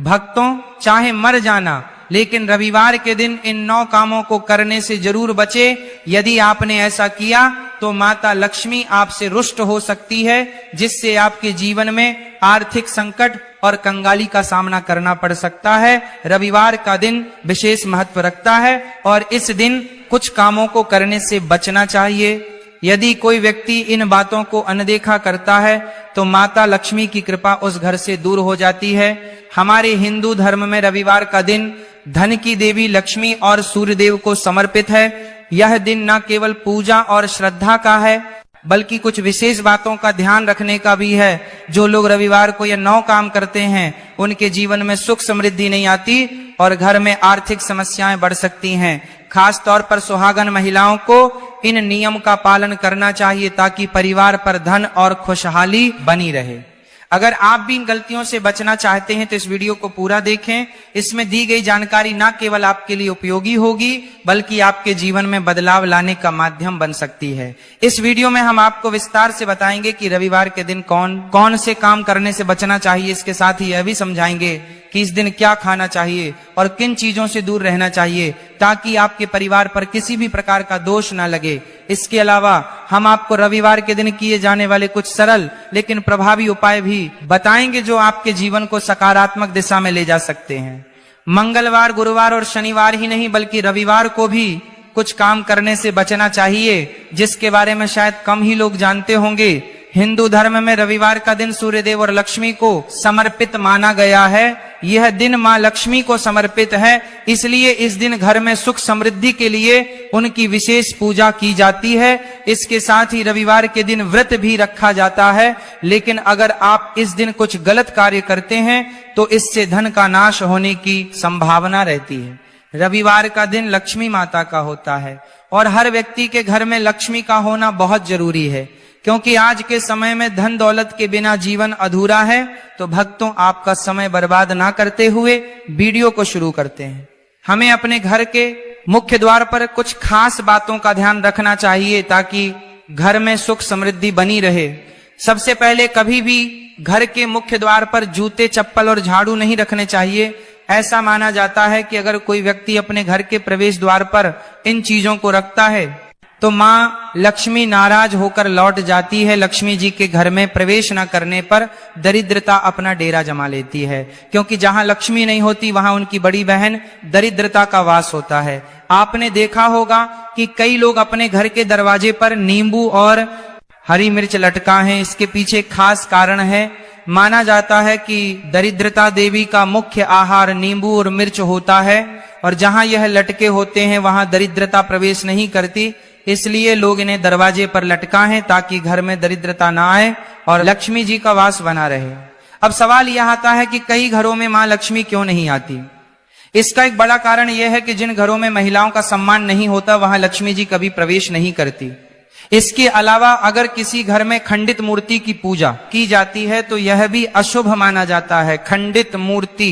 भक्तों, चाहे मर जाना, लेकिन रविवार के दिन इन 9 कामों को करने से जरूर बचे। यदि आपने ऐसा किया तो माता लक्ष्मी आपसे रुष्ट हो सकती है, जिससे आपके जीवन में आर्थिक संकट और कंगाली का सामना करना पड़ सकता है। रविवार का दिन विशेष महत्व रखता है और इस दिन कुछ कामों को करने से बचना चाहिए। यदि कोई व्यक्ति इन बातों को अनदेखा करता है तो माता लक्ष्मी की कृपा उस घर से दूर हो जाती है। हमारे हिंदू धर्म में रविवार का दिन धन की देवी लक्ष्मी और सूर्यदेव को समर्पित है। यह दिन न केवल पूजा और श्रद्धा का है, बल्कि कुछ विशेष बातों का ध्यान रखने का भी है। जो लोग रविवार को ये 9 काम करते हैं, उनके जीवन में सुख समृद्धि नहीं आती और घर में आर्थिक समस्याएं बढ़ सकती हैं। खास तौर पर सुहागन महिलाओं को इन नियम का पालन करना चाहिए, ताकि परिवार पर धन और खुशहाली बनी रहे। अगर आप भी इन गलतियों से बचना चाहते हैं तो इस वीडियो को पूरा देखें। इसमें दी गई जानकारी न केवल आपके लिए उपयोगी होगी, बल्कि आपके जीवन में बदलाव लाने का माध्यम बन सकती है। इस वीडियो में हम आपको विस्तार से बताएंगे कि रविवार के दिन कौन कौन से काम करने से बचना चाहिए। इसके साथ ही यह भी समझाएंगे कि इस दिन क्या खाना चाहिए और किन चीजों से दूर रहना चाहिए, ताकि आपके परिवार पर किसी भी प्रकार का दोष ना लगे। इसके अलावा हम आपको रविवार के दिन किए जाने वाले कुछ सरल लेकिन प्रभावी उपाय भी बताएंगे, जो आपके जीवन को सकारात्मक दिशा में ले जा सकते हैं। मंगलवार, गुरुवार और शनिवार ही नहीं, बल्कि रविवार को भी कुछ काम करने से बचना चाहिए, जिसके बारे में शायद कम ही लोग जानते होंगे। हिंदू धर्म में रविवार का दिन सूर्यदेव और लक्ष्मी को समर्पित माना गया है। यह दिन मां लक्ष्मी को समर्पित है, इसलिए इस दिन घर में सुख समृद्धि के लिए उनकी विशेष पूजा की जाती है। इसके साथ ही रविवार के दिन व्रत भी रखा जाता है। लेकिन अगर आप इस दिन कुछ गलत कार्य करते हैं तो इससे धन का नाश होने की संभावना रहती है। रविवार का दिन लक्ष्मी माता का होता है और हर व्यक्ति के घर में लक्ष्मी का होना बहुत जरूरी है, क्योंकि आज के समय में धन दौलत के बिना जीवन अधूरा है। तो भक्तों, आपका समय बर्बाद ना करते हुए वीडियो को शुरू करते हैं। हमें अपने घर के मुख्य द्वार पर कुछ खास बातों का ध्यान रखना चाहिए, ताकि घर में सुख समृद्धि बनी रहे। सबसे पहले, कभी भी घर के मुख्य द्वार पर जूते, चप्पल और झाड़ू नहीं रखने चाहिए। ऐसा माना जाता है कि अगर कोई व्यक्ति अपने घर के प्रवेश द्वार पर इन चीजों को रखता है तो मां लक्ष्मी नाराज होकर लौट जाती है। लक्ष्मी जी के घर में प्रवेश न करने पर दरिद्रता अपना डेरा जमा लेती है, क्योंकि जहां लक्ष्मी नहीं होती वहां उनकी बड़ी बहन दरिद्रता का वास होता है। आपने देखा होगा कि कई लोग अपने घर के दरवाजे पर नींबू और हरी मिर्च लटका है। इसके पीछे खास कारण है। माना जाता है कि दरिद्रता देवी का मुख्य आहार नींबू और मिर्च होता है, और जहां यह लटके होते हैं वहां दरिद्रता प्रवेश नहीं करती। इसलिए लोग इन्हें दरवाजे पर लटका है, ताकि घर में दरिद्रता ना आए और लक्ष्मी जी का वास बना रहे। अब सवाल यह आता है कि कई घरों में मां लक्ष्मी क्यों नहीं आती। इसका एक बड़ा कारण यह है कि जिन घरों में महिलाओं का सम्मान नहीं होता वहां लक्ष्मी जी कभी प्रवेश नहीं करती। इसके अलावा अगर किसी घर में खंडित मूर्ति की पूजा की जाती है तो यह भी अशुभ माना जाता है। खंडित मूर्ति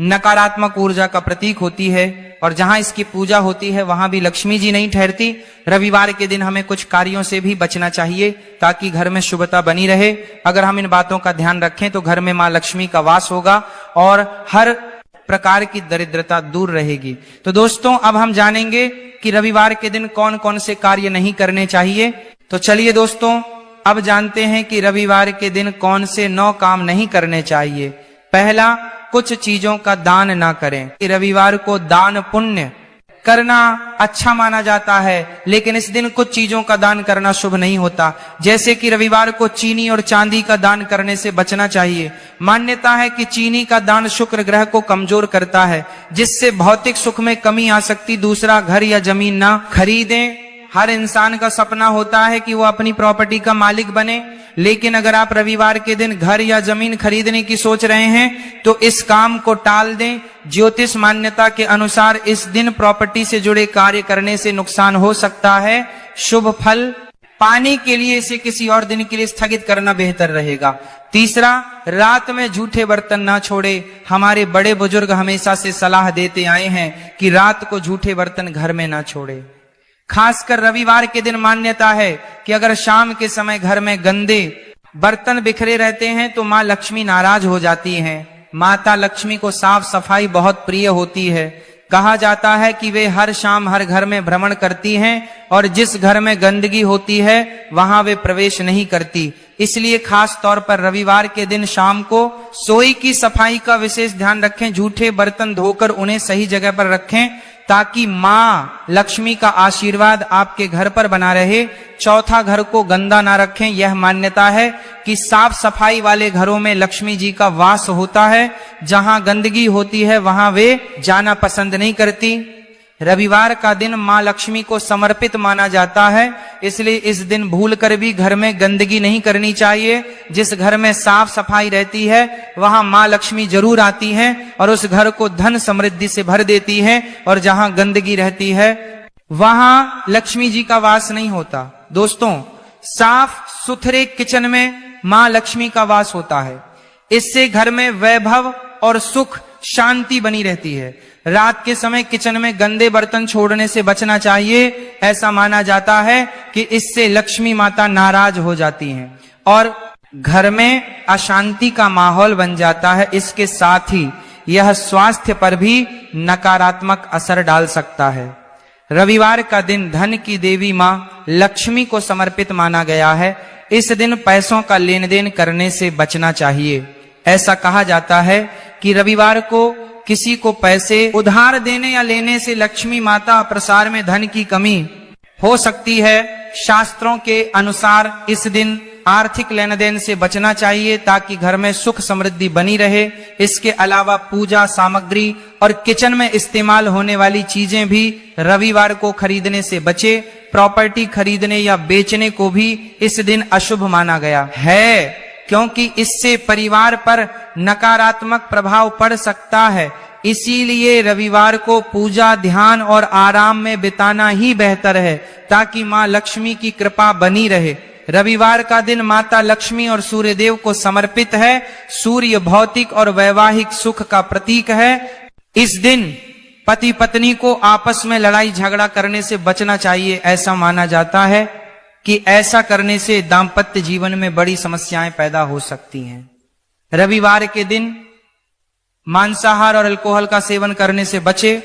नकारात्मक ऊर्जा का प्रतीक होती है, और जहां इसकी पूजा होती है वहां भी लक्ष्मी जी नहीं ठहरती। रविवार के दिन हमें कुछ कार्यों से भी बचना चाहिए, ताकि घर में शुभता बनी रहे। अगर हम इन बातों का ध्यान रखें तो घर में मां लक्ष्मी का वास होगा और हर प्रकार की दरिद्रता दूर रहेगी। तो दोस्तों, अब हम जानेंगे कि रविवार के दिन कौन कौन से कार्य नहीं करने चाहिए। तो चलिए दोस्तों, अब जानते हैं कि रविवार के दिन कौन से 9 काम नहीं करने चाहिए। पहला, कुछ चीजों का दान ना करें। रविवार को दान पुण्य करना अच्छा माना जाता है, लेकिन इस दिन कुछ चीजों का दान करना शुभ नहीं होता। जैसे कि रविवार को चीनी और चांदी का दान करने से बचना चाहिए। मान्यता है कि चीनी का दान शुक्र ग्रह को कमजोर करता है, जिससे भौतिक सुख में कमी आ सकती। दूसरा, घर या जमीन ना खरीदें। हर इंसान का सपना होता है कि वो अपनी प्रॉपर्टी का मालिक बने, लेकिन अगर आप रविवार के दिन घर या जमीन खरीदने की सोच रहे हैं तो इस काम को टाल दें। ज्योतिष मान्यता के अनुसार इस दिन प्रॉपर्टी से जुड़े कार्य करने से नुकसान हो सकता है। शुभ फल पाने के लिए इसे किसी और दिन के लिए स्थगित करना बेहतर रहेगा। तीसरा, रात में झूठे बर्तन ना छोड़े। हमारे बड़े बुजुर्ग हमेशा से सलाह देते आए हैं कि रात को झूठे बर्तन घर में ना छोड़े। खासकर रविवार के दिन मान्यता है कि अगर शाम के समय घर में गंदे बर्तन बिखरे रहते हैं तो मां लक्ष्मी नाराज हो जाती हैं। माता लक्ष्मी को साफ सफाई बहुत प्रिय होती है। कहा जाता है कि वे हर शाम हर घर में भ्रमण करती हैं और जिस घर में गंदगी होती है वहां वे प्रवेश नहीं करती। इसलिए खास तौर पर रविवार के दिन शाम को सोई की सफाई का विशेष ध्यान रखें। झूठे बर्तन धोकर उन्हें सही जगह पर रखें ताकि मां लक्ष्मी का आशीर्वाद आपके घर पर बना रहे। चौथा, घर को गंदा ना रखें। यह मान्यता है कि साफ सफाई वाले घरों में लक्ष्मी जी का वास होता है। जहां गंदगी होती है वहां वे जाना पसंद नहीं करती। रविवार का दिन मां लक्ष्मी को समर्पित माना जाता है, इसलिए इस दिन भूलकर भी घर में गंदगी नहीं करनी चाहिए। जिस घर में साफ सफाई रहती है वहां मां लक्ष्मी जरूर आती हैं और उस घर को धन समृद्धि से भर देती है, और जहां गंदगी रहती है वहां लक्ष्मी जी का वास नहीं होता। दोस्तों, साफ सुथरे किचन में मां लक्ष्मी का वास होता है। इससे घर में वैभव और सुख शांति बनी रहती है। रात के समय किचन में गंदे बर्तन छोड़ने से बचना चाहिए। ऐसा माना जाता है कि इससे लक्ष्मी माता नाराज हो जाती हैं और घर में अशांति का माहौल बन जाता है। इसके साथ ही यह स्वास्थ्य पर भी नकारात्मक असर डाल सकता है। रविवार का दिन धन की देवी मां लक्ष्मी को समर्पित माना गया है। इस दिन पैसों का लेन देन करने से बचना चाहिए। ऐसा कहा जाता है कि रविवार को किसी को पैसे उधार देने या लेने से लक्ष्मी माता प्रसार में धन की कमी हो सकती है। शास्त्रों के अनुसार इस दिन आर्थिक लेन देन से बचना चाहिए ताकि घर में सुख समृद्धि बनी रहे। इसके अलावा पूजा सामग्री और किचन में इस्तेमाल होने वाली चीजें भी रविवार को खरीदने से बचे। प्रॉपर्टी खरीदने या बेचने को भी इस दिन अशुभ माना गया है, क्योंकि इससे परिवार पर नकारात्मक प्रभाव पड़ सकता है। इसीलिए रविवार को पूजा, ध्यान और आराम में बिताना ही बेहतर है ताकि मां लक्ष्मी की कृपा बनी रहे। रविवार का दिन माता लक्ष्मी और सूर्य देव को समर्पित है। सूर्य भौतिक और वैवाहिक सुख का प्रतीक है। इस दिन पति पत्नी को आपस में लड़ाई झगड़ा करने से बचना चाहिए। ऐसा माना जाता है कि ऐसा करने से दाम्पत्य जीवन में बड़ी समस्याएं पैदा हो सकती हैं। रविवार के दिन मांसाहार और अल्कोहल का सेवन करने से बचे।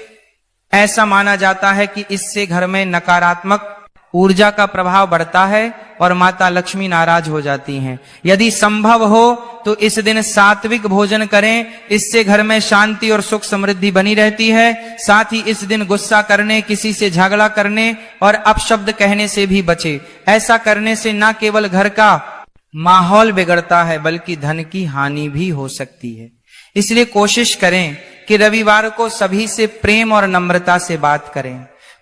ऐसा माना जाता है कि इससे घर में नकारात्मक ऊर्जा का प्रभाव बढ़ता है और माता लक्ष्मी नाराज हो जाती हैं। यदि संभव हो तो इस दिन सात्विक भोजन करें। इससे घर में शांति और सुख समृद्धि बनी रहती है। साथ ही इस दिन गुस्सा करने, किसी से झगड़ा करने और अपशब्द कहने से भी बचे। ऐसा करने से न केवल घर का माहौल बिगड़ता है बल्कि धन की हानि भी हो सकती है। इसलिए कोशिश करें कि रविवार को सभी से प्रेम और नम्रता से बात करें।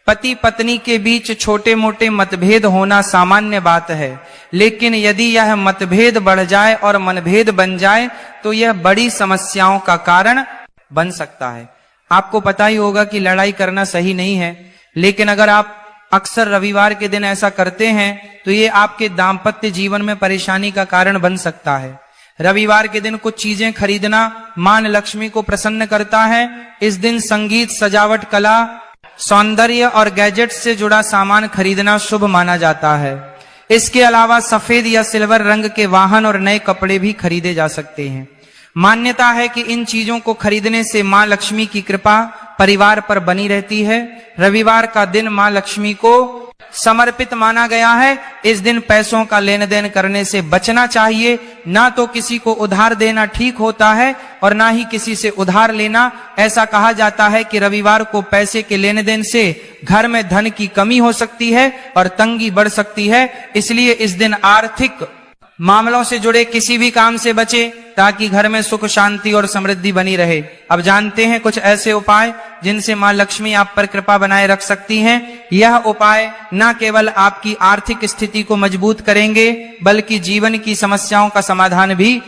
पति पत्नी के बीच छोटे मोटे मतभेद होना सामान्य बात है, लेकिन यदि यह मतभेद बढ़ जाए और मनभेद बन जाए तो यह बड़ी समस्याओं का कारण बन सकता है। आपको पता ही होगा कि लड़ाई करना सही नहीं है, लेकिन अगर आप अक्सर रविवार के दिन ऐसा करते हैं तो ये आपके दाम्पत्य जीवन में परेशानी का कारण बन सकता है। रविवार के दिन कुछ चीजें खरीदना मां लक्ष्मी को प्रसन्न करता है। इस दिन संगीत, सजावट, कला, सौंदर्य और गैजेट से जुड़ा सामान खरीदना शुभ माना जाता है। इसके अलावा सफेद या सिल्वर रंग के वाहन और नए कपड़े भी खरीदे जा सकते हैं। मान्यता है कि इन चीजों को खरीदने से मां लक्ष्मी की कृपा परिवार पर बनी रहती है। रविवार का दिन मां लक्ष्मी को समर्पित माना गया है। इस दिन पैसों का लेन देन करने से बचना चाहिए। ना तो किसी को उधार देना ठीक होता है और ना ही किसी से उधार लेना। ऐसा कहा जाता है कि रविवार को पैसे के लेन देन से घर में धन की कमी हो सकती है और तंगी बढ़ सकती है। इसलिए इस दिन आर्थिक मामलों से जुड़े किसी भी काम से बचे ताकि घर में सुख शांति और समृद्धि बनी रहे। अब जानते हैं कुछ ऐसे उपाय जिनसे मां लक्ष्मी आप पर कृपा बनाए रख सकती हैं। यह उपाय न केवल आपकी आर्थिक स्थिति को मजबूत करेंगे बल्कि जीवन की समस्याओं का समाधान भी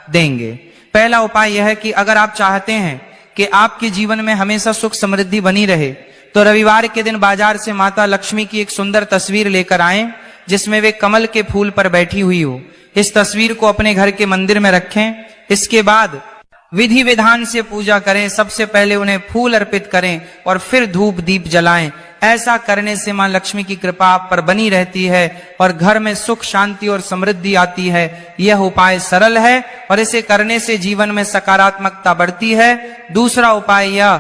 देंगे। पहला उपाय यह है कि अगर आप चाहते हैं कि आपके जीवन में हमेशा सुख समृद्धि बनी रहे तो रविवार के दिन बाजार से माता लक्ष्मी की एक सुंदर तस्वीर लेकर आएं जिसमें वे कमल के फूल पर बैठी हुई हो। इस तस्वीर को अपने घर के मंदिर में रखें। इसके बाद विधि विधान से पूजा करें। सबसे पहले उन्हें फूल अर्पित करें और फिर धूप दीप जलाएं। ऐसा करने से मां लक्ष्मी की कृपा आप पर बनी रहती है और घर में सुख शांति और समृद्धि आती है। यह उपाय सरल है और इसे करने से जीवन में सकारात्मकता बढ़ती है। दूसरा उपाय यह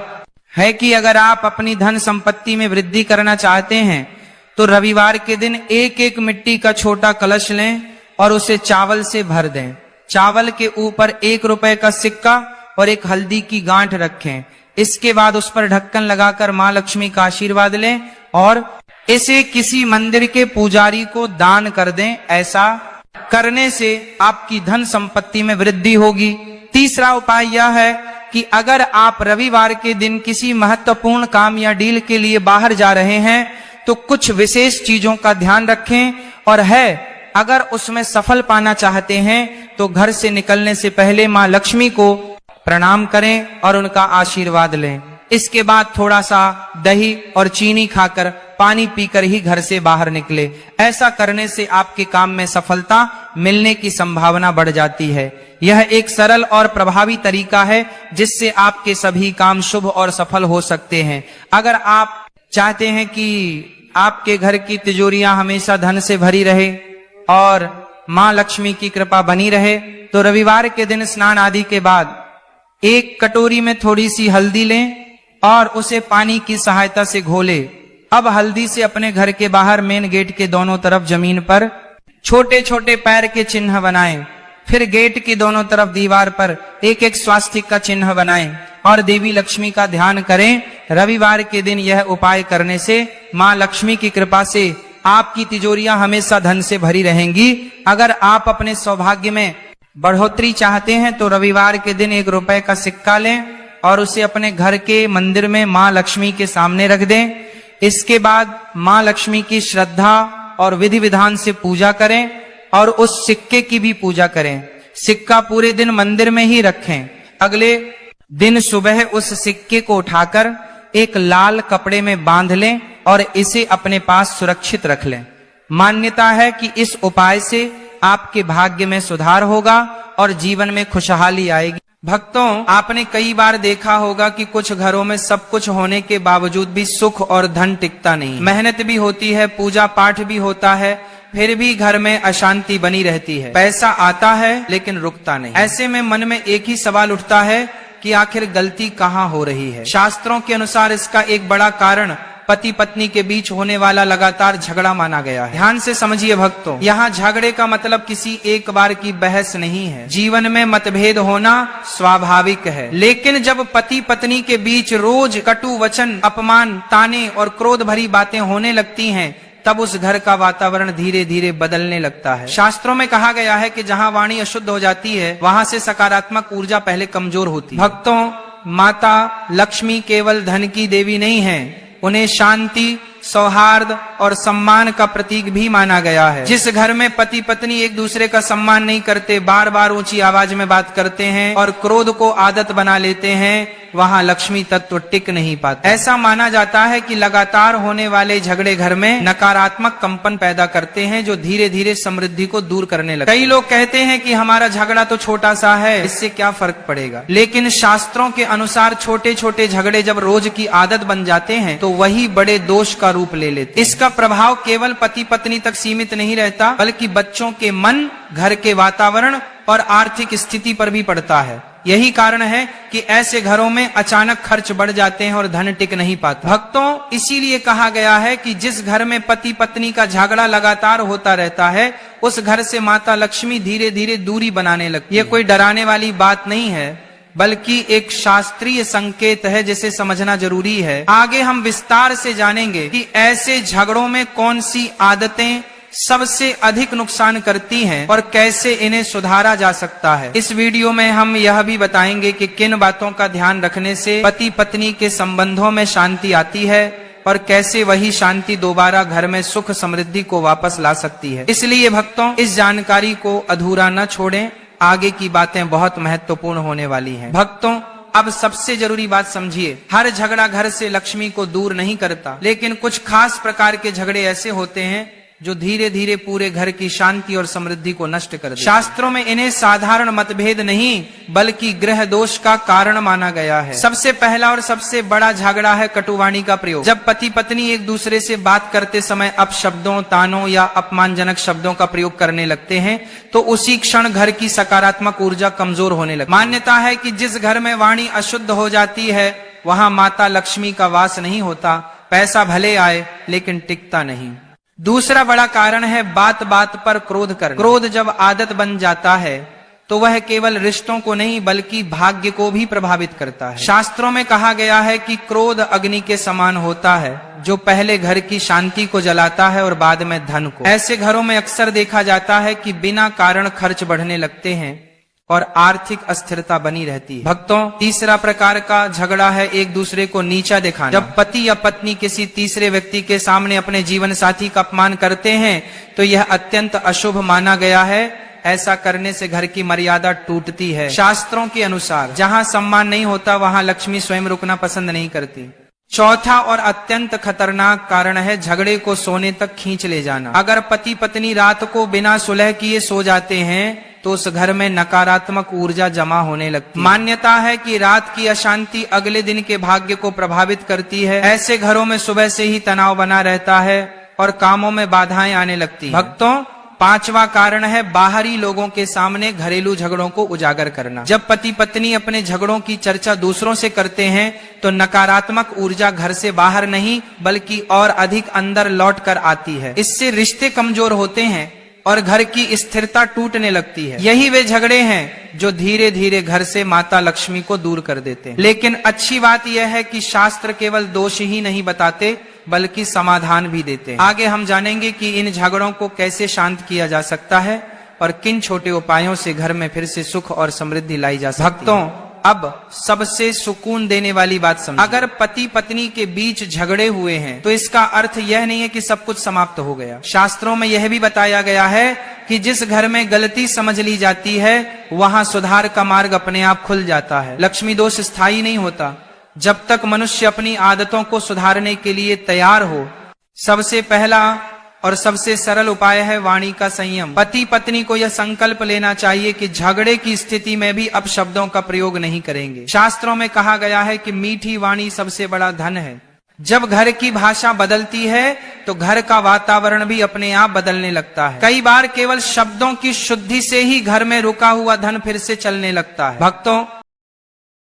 है कि अगर आप अपनी धन संपत्ति में वृद्धि करना चाहते हैं तो रविवार के दिन एक एक मिट्टी का छोटा कलश लें और उसे चावल से भर दें। चावल के ऊपर 1 रुपए का सिक्का और एक हल्दी की गांठ रखें। इसके बाद उस पर ढक्कन लगाकर मां लक्ष्मी का आशीर्वाद लें और इसे किसी मंदिर के पुजारी को दान कर दें। ऐसा करने से आपकी धन संपत्ति में वृद्धि होगी। तीसरा उपाय यह है कि अगर आप रविवार के दिन किसी महत्वपूर्ण काम या डील के लिए बाहर जा रहे हैं तो कुछ विशेष चीजों का ध्यान रखें और अगर उसमें सफल पाना चाहते हैं तो घर से निकलने से पहले मां लक्ष्मी को प्रणाम करें और उनका आशीर्वाद लें। इसके बाद थोड़ा सा दही और चीनी खाकर पानी पीकर ही घर से बाहर निकले। ऐसा करने से आपके काम में सफलता मिलने की संभावना बढ़ जाती है। यह एक सरल और प्रभावी तरीका है जिससे आपके सभी काम शुभ और सफल हो सकते हैं। अगर आप चाहते हैं कि आपके घर की तिजोरियां हमेशा धन से भरी रहे और मां लक्ष्मी की कृपा बनी रहे तो रविवार के दिन स्नान आदि के बाद एक कटोरी में थोड़ी सी हल्दी लें और उसे पानी की सहायता से घोले। अब हल्दी से अपने घर के बाहर मेन गेट के दोनों तरफ जमीन पर छोटे छोटे पैर के चिन्ह बनाएं। फिर गेट की दोनों तरफ दीवार पर एक एक स्वास्तिक का चिन्ह बनाएं और देवी लक्ष्मी का ध्यान करें। रविवार के दिन यह उपाय करने से मां लक्ष्मी की कृपा से आपकी तिजोरियां हमेशा धन से भरी रहेंगी। अगर आप अपने सौभाग्य में बढ़ोतरी चाहते हैं तो रविवार के दिन 1 रुपए का सिक्का लें और उसे अपने घर के मंदिर में मां लक्ष्मी के सामने रख दें। इसके बाद मां लक्ष्मी की श्रद्धा और विधि विधान से पूजा करें और उस सिक्के की भी पूजा करें। सिक्का पूरे दिन मंदिर में ही रखें। अगले दिन सुबह उस सिक्के को उठाकर एक लाल कपड़े में बांध लें और इसे अपने पास सुरक्षित रख लें। मान्यता है कि इस उपाय से आपके भाग्य में सुधार होगा और जीवन में खुशहाली आएगी। भक्तों, आपने कई बार देखा होगा कि कुछ घरों में सब कुछ होने के बावजूद भी सुख और धन टिकता नहीं। मेहनत भी होती है, पूजा पाठ भी होता है, फिर भी घर में अशांति बनी रहती है। पैसा आता है लेकिन रुकता नहीं। ऐसे में मन में एक ही सवाल उठता है कि आखिर गलती कहाँ हो रही है। शास्त्रों के अनुसार इसका एक बड़ा कारण पति पत्नी के बीच होने वाला लगातार झगड़ा माना गया है। ध्यान से समझिए भक्तों, यहाँ झगड़े का मतलब किसी एक बार की बहस नहीं है। जीवन में मतभेद होना स्वाभाविक है, लेकिन जब पति पत्नी के बीच रोज कटु वचन, अपमान, ताने और क्रोध भरी बातें होने लगती हैं तब उस घर का वातावरण धीरे धीरे बदलने लगता है। शास्त्रों में कहा गया है कि जहाँ वाणी अशुद्ध हो जाती है वहां से सकारात्मक ऊर्जा पहले कमजोर होती है। भक्तों, माता लक्ष्मी केवल धन की देवी नहीं है, उन्हें शांति, सौहार्द और सम्मान का प्रतीक भी माना गया है। जिस घर में पति पत्नी एक दूसरे का सम्मान नहीं करते, बार बार ऊंची आवाज में बात करते हैं और क्रोध को आदत बना लेते हैं, वहां लक्ष्मी तत्व टिक नहीं पाता। ऐसा माना जाता है कि लगातार होने वाले झगड़े घर में नकारात्मक कंपन पैदा करते हैं जो धीरे धीरे समृद्धि को दूर करने लगते हैं। कई लोग कहते हैं कि हमारा झगड़ा तो छोटा सा है, इससे क्या फर्क पड़ेगा, लेकिन शास्त्रों के अनुसार छोटे छोटे झगड़े जब रोज की आदत बन जाते हैं तो वही बड़े दोष का रूप ले लेते हैं। इसका प्रभाव केवल पति पत्नी तक सीमित नहीं रहता, बल्कि बच्चों के मन, घर के वातावरण और आर्थिक स्थिति पर भी पड़ता है। यही कारण है कि ऐसे घरों में अचानक खर्च बढ़ जाते हैं और धन टिक नहीं पाता। भक्तों, इसीलिए कहा गया है कि जिस घर में पति पत्नी का झगड़ा लगातार होता रहता है उस घर से माता लक्ष्मी धीरे धीरे दूरी बनाने लगती है। ये कोई डराने वाली बात नहीं है, बल्कि एक शास्त्रीय संकेत है जिसे समझना जरूरी है। आगे हम विस्तार से जानेंगे कि ऐसे झगड़ों में कौन सी आदतें सबसे अधिक नुकसान करती हैं और कैसे इन्हें सुधारा जा सकता है। इस वीडियो में हम यह भी बताएंगे कि किन बातों का ध्यान रखने से पति पत्नी के संबंधों में शांति आती है और कैसे वही शांति दोबारा घर में सुख समृद्धि को वापस ला सकती है। इसलिए भक्तों, इस जानकारी को अधूरा न छोड़ें, आगे की बातें बहुत महत्वपूर्ण होने वाली हैं। भक्तों, अब सबसे जरूरी बात समझिए, हर झगड़ा घर से लक्ष्मी को दूर नहीं करता, लेकिन कुछ खास प्रकार के झगड़े ऐसे होते हैं जो धीरे धीरे पूरे घर की शांति और समृद्धि को नष्ट कर देते। शास्त्रों में इन्हें साधारण मतभेद नहीं बल्कि ग्रह दोष का कारण माना गया है। सबसे पहला और सबसे बड़ा झगड़ा है कटुवाणी का प्रयोग। जब पति पत्नी एक दूसरे से बात करते समय अपशब्दों, तानों या अपमानजनक शब्दों का प्रयोग करने लगते हैं तो उसी क्षण घर की सकारात्मक ऊर्जा कमजोर होने लगती है। मान्यता है कि जिस घर में वाणी अशुद्ध हो जाती है वहां माता लक्ष्मी का वास नहीं होता। पैसा भले आए लेकिन टिकता नहीं। दूसरा बड़ा कारण है बात बात पर क्रोध करना। क्रोध जब आदत बन जाता है तो वह केवल रिश्तों को नहीं बल्कि भाग्य को भी प्रभावित करता है। शास्त्रों में कहा गया है कि क्रोध अग्नि के समान होता है जो पहले घर की शांति को जलाता है और बाद में धन को। ऐसे घरों में अक्सर देखा जाता है कि बिना कारण खर्च बढ़ने लगते हैं और आर्थिक अस्थिरता बनी रहती है। भक्तों, तीसरा प्रकार का झगड़ा है एक दूसरे को नीचा दिखाना। जब पति या पत्नी किसी तीसरे व्यक्ति के सामने अपने जीवन साथी का अपमान करते हैं तो यह अत्यंत अशुभ माना गया है। ऐसा करने से घर की मर्यादा टूटती है। शास्त्रों के अनुसार जहां सम्मान नहीं होता वहां लक्ष्मी स्वयं रुकना पसंद नहीं करती। चौथा और अत्यंत खतरनाक कारण है झगड़े को सोने तक खींच ले जाना। अगर पति पत्नी रात को बिना सुलह किए सो जाते हैं तो उस घर में नकारात्मक ऊर्जा जमा होने लगती है। मान्यता है कि रात की अशांति अगले दिन के भाग्य को प्रभावित करती है। ऐसे घरों में सुबह से ही तनाव बना रहता है और कामों में बाधाएं आने लगती हैं। भक्तों, पांचवा कारण है बाहरी लोगों के सामने घरेलू झगड़ों को उजागर करना। जब पति पत्नी अपने झगड़ों की चर्चा दूसरों से करते हैं तो नकारात्मक ऊर्जा घर से बाहर नहीं बल्कि और अधिक अंदर लौट कर आती है। इससे रिश्ते कमजोर होते हैं और घर की स्थिरता टूटने लगती है। यही वे झगड़े हैं जो धीरे धीरे घर से माता लक्ष्मी को दूर कर देते हैं। लेकिन अच्छी बात यह है कि शास्त्र केवल दोष ही नहीं बताते बल्कि समाधान भी देते हैं। आगे हम जानेंगे कि इन झगड़ों को कैसे शांत किया जा सकता है और किन छोटे उपायों से घर में फिर से सुख और समृद्धि लाई जा सकती है। भक्तों, अब सबसे सुकून देने वाली बात समझिए। अगर पति पत्नी के बीच झगड़े हुए हैं तो इसका अर्थ यह नहीं है कि सब कुछ समाप्त हो गया। शास्त्रों में यह भी बताया गया है कि जिस घर में गलती समझ ली जाती है वहां सुधार का मार्ग अपने आप खुल जाता है। लक्ष्मी दोष स्थायी नहीं होता जब तक मनुष्य अपनी आदतों को सुधारने के लिए तैयार हो। सबसे पहला और सबसे सरल उपाय है वाणी का संयम। पति पत्नी को यह संकल्प लेना चाहिए कि झगड़े की स्थिति में भी अपशब्दों का प्रयोग नहीं करेंगे। शास्त्रों में कहा गया है कि मीठी वाणी सबसे बड़ा धन है। जब घर की भाषा बदलती है तो घर का वातावरण भी अपने आप बदलने लगता है। कई बार केवल शब्दों की शुद्धि से ही घर में रुका हुआ धन फिर से चलने लगता है। भक्तों,